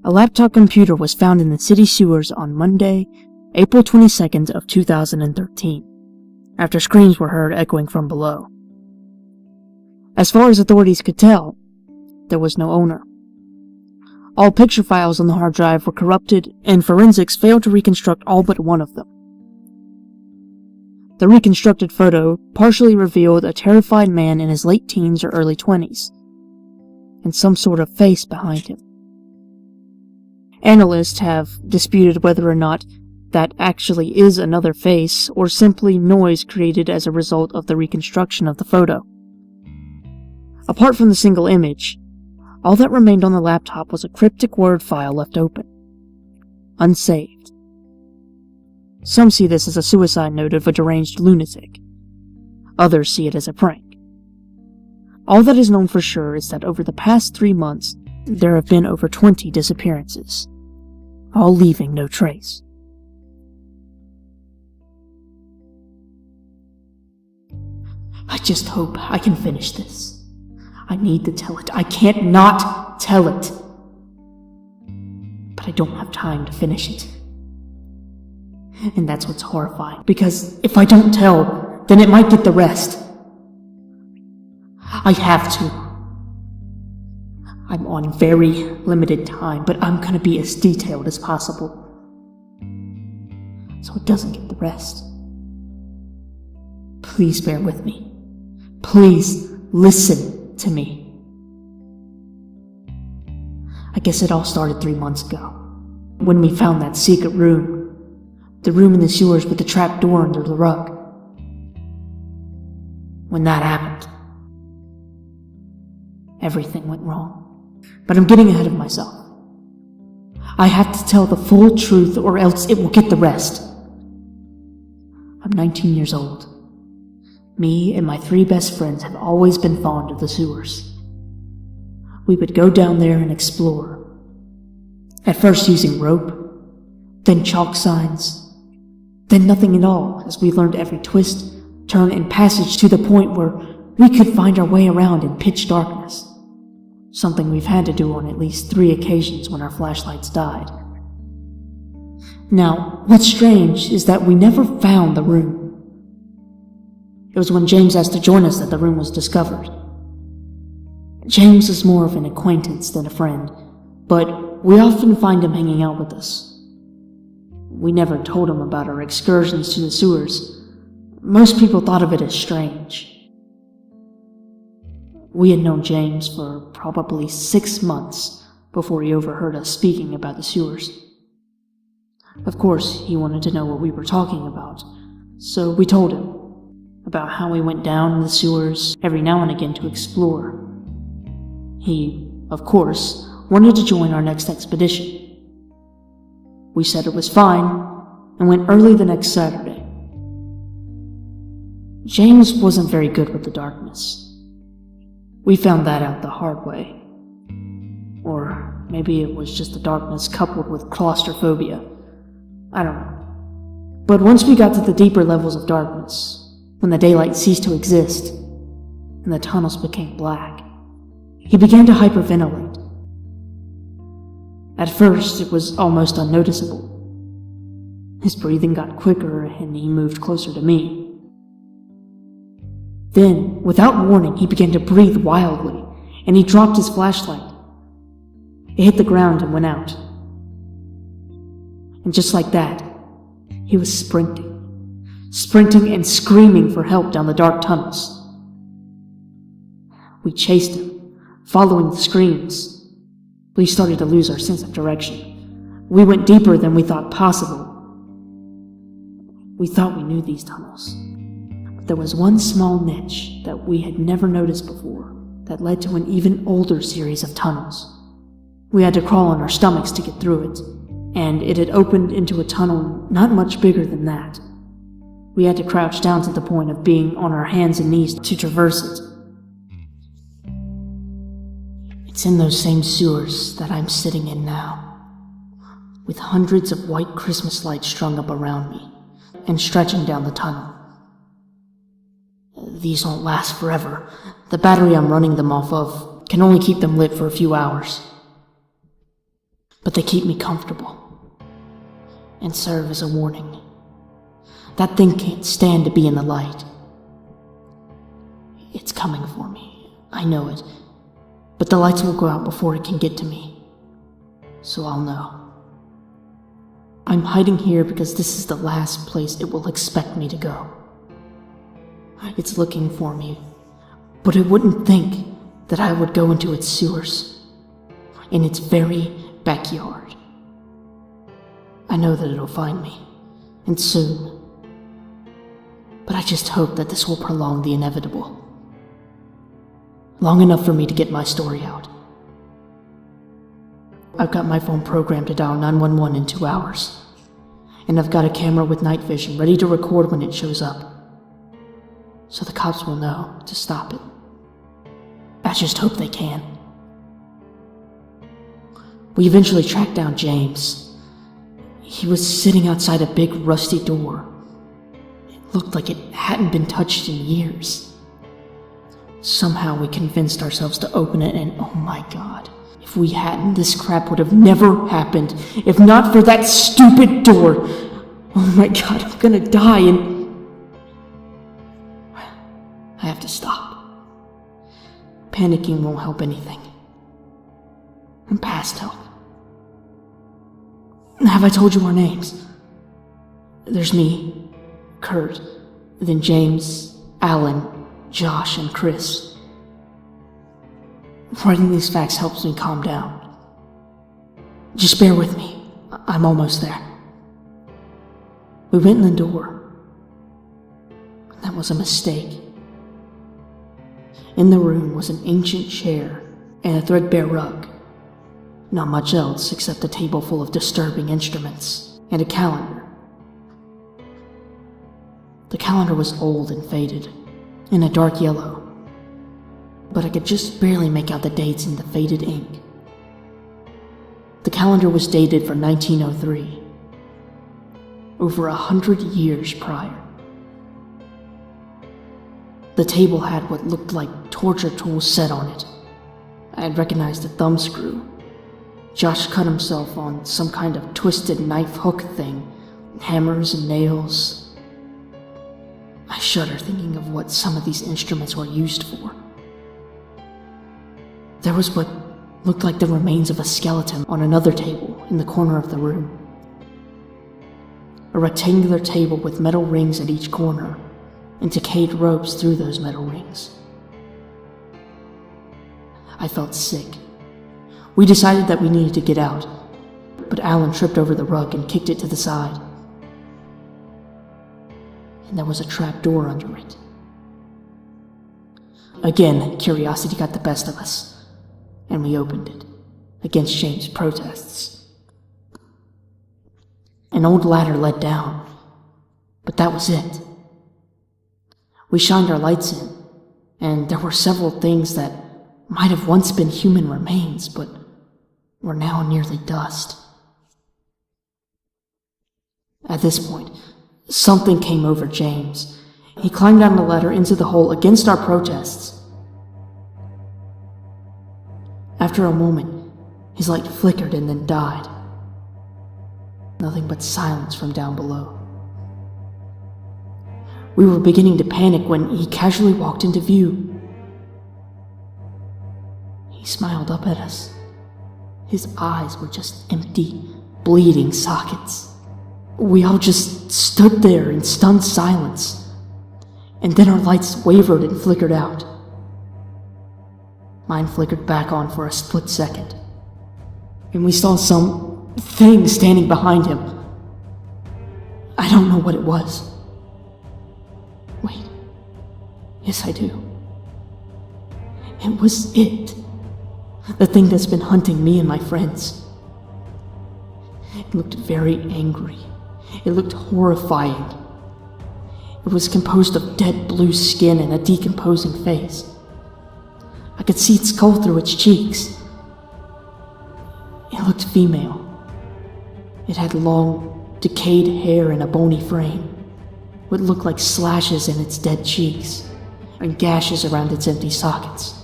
A laptop computer was found in the city sewers on Monday, April 22nd of 2013, after screams were heard echoing from below. As far as authorities could tell, there was no owner. All picture files on the hard drive were corrupted, and forensics failed to reconstruct all but one of them. The reconstructed photo partially revealed a terrified man in his late teens or early 20s, and some sort of face behind him. Analysts have disputed whether or not that actually is another face, or simply noise created as a result of the reconstruction of the photo. Apart from the single image, all that remained on the laptop was a cryptic Word file left open, unsaved. Some see this as a suicide note of a deranged lunatic. Others see it as a prank. All that is known for sure is that over the past 3 months, there have been over 20 disappearances, all leaving no trace. I just hope I can finish this. I need to tell it. I can't not tell it. But I don't have time to finish it. And that's what's horrifying, because if I don't tell, then it might get the rest. I have to. I'm on very limited time, but I'm gonna be as detailed as possible, so it doesn't get the rest. Please bear with me. Please listen to me. I guess it all started 3 months ago, when we found that secret room. The room in the sewers with the trap door under the rug. When that happened, everything went wrong. But I'm getting ahead of myself. I have to tell the full truth or else it will get the rest. I'm 19 years old. Me and my 3 best friends have always been fond of the sewers. We would go down there and explore. At first using rope, then chalk signs, then nothing at all as we learned every twist, turn, and passage to the point where we could find our way around in pitch darkness. Something we've had to do on at least 3 occasions when our flashlights died. Now, what's strange is that we never found the room. It was when James asked to join us that the room was discovered. James is more of an acquaintance than a friend, but we often find him hanging out with us. We never told him about our excursions to the sewers. Most people thought of it as strange. We had known James for probably 6 months before he overheard us speaking about the sewers. Of course, he wanted to know what we were talking about, so we told him about how we went down in the sewers every now and again to explore. He, of course, wanted to join our next expedition. We said it was fine and went early the next Saturday. James wasn't very good with the darkness. We found that out the hard way. Or maybe it was just the darkness coupled with claustrophobia. I don't know. But once we got to the deeper levels of darkness, when the daylight ceased to exist, and the tunnels became black, he began to hyperventilate. At first, it was almost unnoticeable. His breathing got quicker, and he moved closer to me. Then, without warning, he began to breathe wildly, and he dropped his flashlight. It hit the ground and went out. And just like that, he was sprinting and screaming for help down the dark tunnels. We chased him, following the screams. We started to lose our sense of direction. We went deeper than we thought possible. We thought we knew these tunnels. But there was one small niche that we had never noticed before that led to an even older series of tunnels. We had to crawl on our stomachs to get through it, and it had opened into a tunnel not much bigger than that. We had to crouch down to the point of being on our hands and knees to traverse it. It's in those same sewers that I'm sitting in now, with hundreds of white Christmas lights strung up around me and stretching down the tunnel. These won't last forever. The battery I'm running them off of can only keep them lit for a few hours. but they keep me comfortable and serve as a warning. That thing can't stand to be in the light. It's coming for me, I know it, but the lights will go out before it can get to me, so I'll know. I'm hiding here because this is the last place it will expect me to go. It's looking for me, but it wouldn't think that I would go into its sewers, in its very backyard. I know that it'll find me, and soon. But I just hope that this will prolong the inevitable. Long enough for me to get my story out. I've got my phone programmed to dial 911 in 2 hours, and I've got a camera with night vision ready to record when it shows up, so the cops will know to stop it. I just hope they can. We eventually tracked down James. He was sitting outside a big rusty door. It looked like it hadn't been touched in years. Somehow we convinced ourselves to open it, and oh my god, if we hadn't, this crap would have never happened. If not for that stupid door. Oh my god, I'm gonna die, and I have to stop. Panicking won't help anything. I'm past help. Have I told you our names? There's me, Kurt, then James, Alan, Josh, and Chris. Writing these facts helps me calm down. Just bear with me. I'm almost there. We went in the door. That was a mistake. In the room was an ancient chair and a threadbare rug. Not much else except a table full of disturbing instruments and a calendar. The calendar was old and faded, in a dark yellow, but I could just barely make out the dates in the faded ink. The calendar was dated for 1903, over 100 years prior. The table had what looked like torture tools set on it. I had recognized a thumb screw. Josh cut himself on some kind of twisted knife hook thing, hammers and nails. I shudder thinking of what some of these instruments were used for. There was what looked like the remains of a skeleton on another table in the corner of the room. A rectangular table with metal rings at each corner, and decayed ropes through those metal rings. I felt sick. We decided that we needed to get out, but Alan tripped over the rug and kicked it to the side. And there was a trap door under it. Again, curiosity got the best of us, and we opened it, against James' protests. An old ladder led down, but that was it. We shined our lights in, and there were several things that might have once been human remains, but were now nearly dust. At this point, something came over James. He climbed down the ladder into the hole against our protests. After a moment, his light flickered and then died. Nothing but silence from down below. We were beginning to panic when he casually walked into view. He smiled up at us. His eyes were just empty, bleeding sockets. We all just stood there in stunned silence, and then our lights wavered and flickered out. Mine flickered back on for a split second, and we saw some thing standing behind him. I don't know what it was. Wait. Yes, I do. It was it. The thing that's been hunting me and my friends. It looked very angry. It looked horrifying. It was composed of dead blue skin and a decomposing face. I could see its skull through its cheeks. It looked female. It had long, decayed hair and a bony frame. What looked like slashes in its dead cheeks, and gashes around its empty sockets.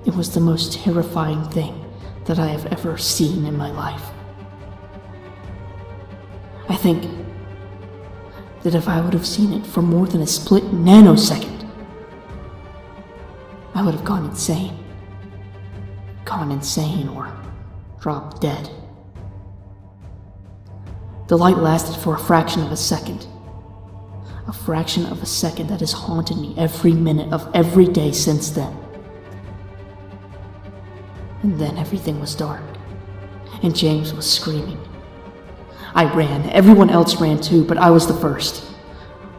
It was the most terrifying thing that I have ever seen in my life. I think that if I would have seen it for more than a split nanosecond, I would have gone insane. Or dropped dead. The light lasted for a fraction of a second. A fraction of a second that has haunted me every minute of every day since then. And then everything was dark, and James was screaming. I ran, everyone else ran too, but I was the first.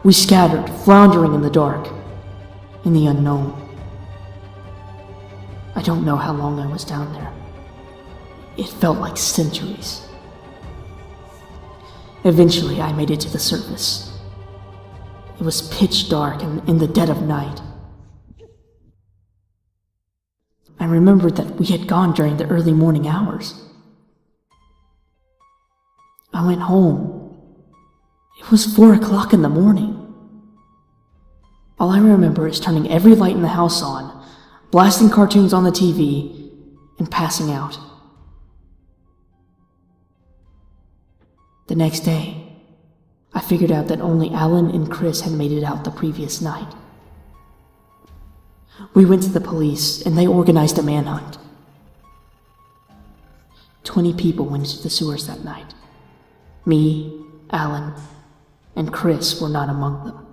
We scattered, floundering in the dark, in the unknown. I don't know how long I was down there. It felt like centuries. Eventually, I made it to the surface. It was pitch dark and in the dead of night. I remembered that we had gone during the early morning hours. I went home. It was 4 o'clock in the morning. All I remember is turning every light in the house on, blasting cartoons on the TV, and passing out. The next day, I figured out that only Alan and Chris had made it out the previous night. We went to the police, and they organized a manhunt. 20 people went into the sewers that night. Me, Alan, and Chris were not among them.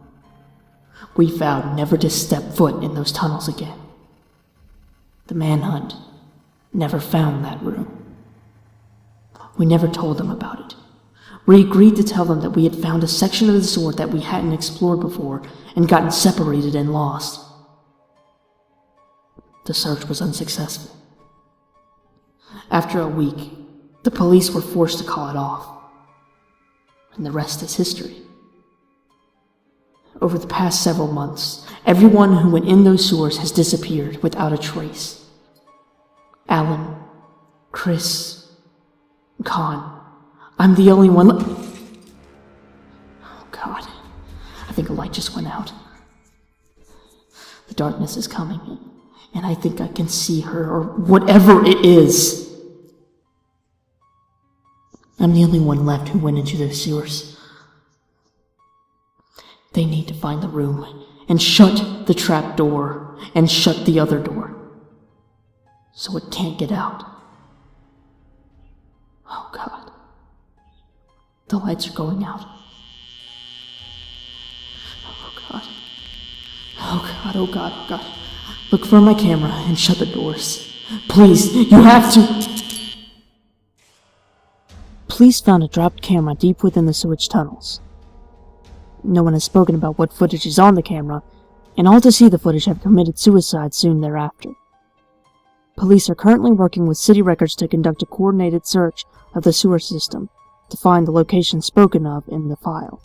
We vowed never to step foot in those tunnels again. The manhunt never found that room. We never told them about it. We agreed to tell them that we had found a section of the sewer that we hadn't explored before and gotten separated and lost. The search was unsuccessful. After a week, the police were forced to call it off. And the rest is history. Over the past several months, everyone who went in those sewers has disappeared without a trace. Alan, Chris, Con. I'm the only one Oh God, I think a light just went out. The darkness is coming, and I think I can see her, or whatever it is. I'm the only one left who went into those sewers. They need to find the room, and shut the trap door, and shut the other door, so it can't get out. Oh God. The lights are going out. Oh God. Oh God, oh God, oh God. Look for my camera and shut the doors. Please, you have to. Police found a dropped camera deep within the sewage tunnels. No one has spoken about what footage is on the camera, and all to see the footage have committed suicide soon thereafter. Police are currently working with city records to conduct a coordinated search of the sewer system to find the location spoken of in the file.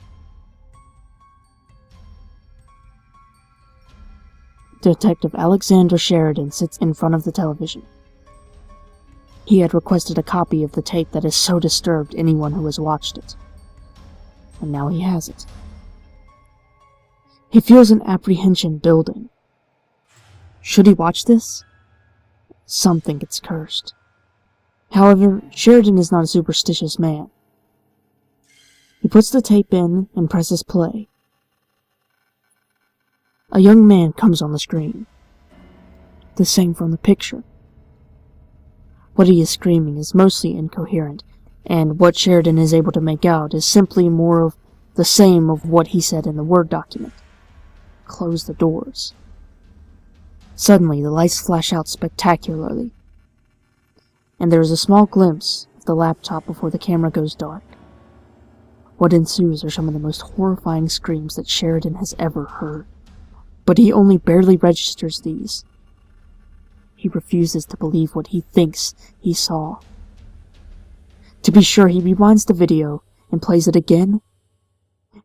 Detective Alexander Sheridan sits in front of the television. He had requested a copy of the tape that has so disturbed anyone who has watched it. And now he has it. He feels an apprehension building. Should he watch this? Some think it's cursed. However, Sheridan is not a superstitious man. He puts the tape in and presses play. A young man comes on the screen. The same from the picture. What he is screaming is mostly incoherent, and what Sheridan is able to make out is simply more of the same of what he said in the Word document. Close the doors. Suddenly, the lights flash out spectacularly, and there is a small glimpse of the laptop before the camera goes dark. What ensues are some of the most horrifying screams that Sheridan has ever heard, but he only barely registers these. He refuses to believe what he thinks he saw. To be sure, he rewinds the video and plays it again,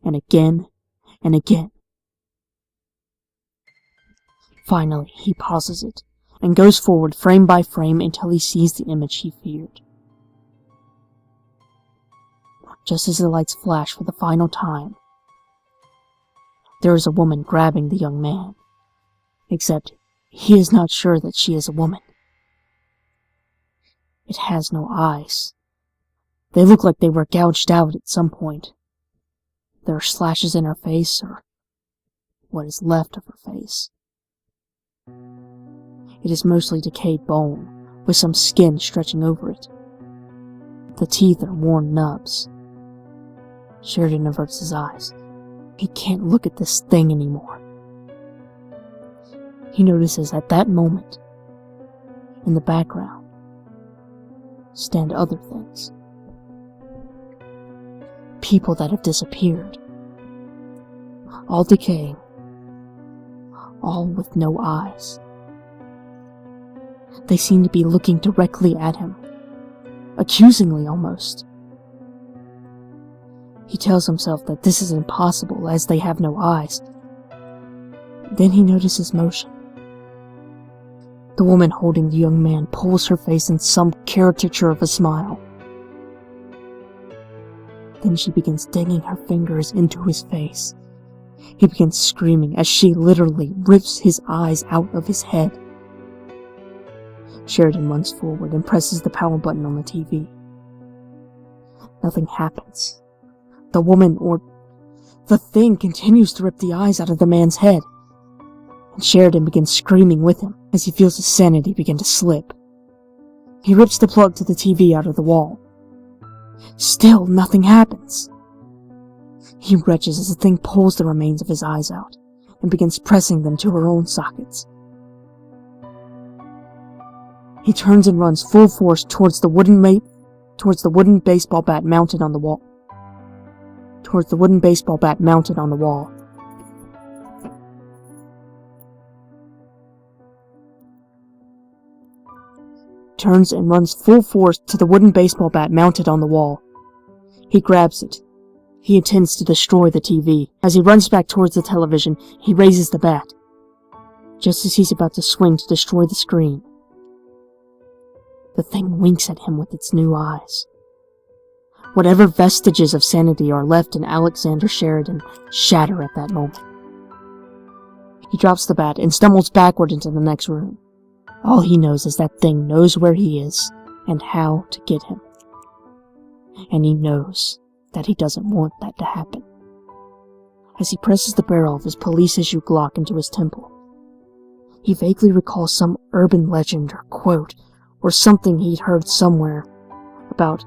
and again, and again. Finally, he pauses it, and goes forward frame by frame until he sees the image he feared. Just as the lights flash for the final time, there is a woman grabbing the young man, except he is not sure that she is a woman. It has no eyes. They look like they were gouged out at some point. There are slashes in her face, or what is left of her face. It is mostly decayed bone, with some skin stretching over it. The teeth are worn nubs. Sheridan averts his eyes. He can't look at this thing anymore. He notices at that moment, in the background, stand other things. People that have disappeared. All decaying. All with no eyes. They seem to be looking directly at him. Accusingly almost. He tells himself that this is impossible as they have no eyes. Then he notices motion. The woman holding the young man pulls her face in some caricature of a smile. Then she begins digging her fingers into his face. He begins screaming as she literally rips his eyes out of his head. Sheridan runs forward and presses the power button on the TV. Nothing happens. The woman, or the thing, continues to rip the eyes out of the man's head. And Sheridan begins screaming with him as he feels his sanity begin to slip. He rips the plug to the TV out of the wall. Still nothing happens. He retches as the thing pulls the remains of his eyes out and begins pressing them to her own sockets. He turns and runs full force towards the wooden baseball bat mounted on the wall. Turns and runs full force to the wooden baseball bat mounted on the wall. He grabs it. He intends to destroy the TV. As he runs back towards the television, he raises the bat. Just as he's about to swing to destroy the screen, the thing winks at him with its new eyes. Whatever vestiges of sanity are left in Alexander Sheridan shatter at that moment. He drops the bat and stumbles backward into the next room. All he knows is that thing knows where he is and how to get him. And he knows that he doesn't want that to happen. As he presses the barrel of his police-issue Glock into his temple, he vaguely recalls some urban legend or quote or something he'd heard somewhere about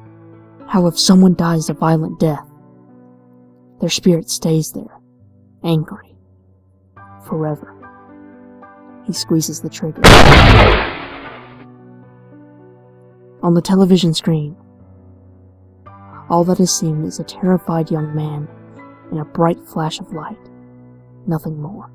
how if someone dies a violent death, their spirit stays there, angry, forever. He squeezes the trigger. On the television screen, all that is seen is a terrified young man in a bright flash of light, nothing more.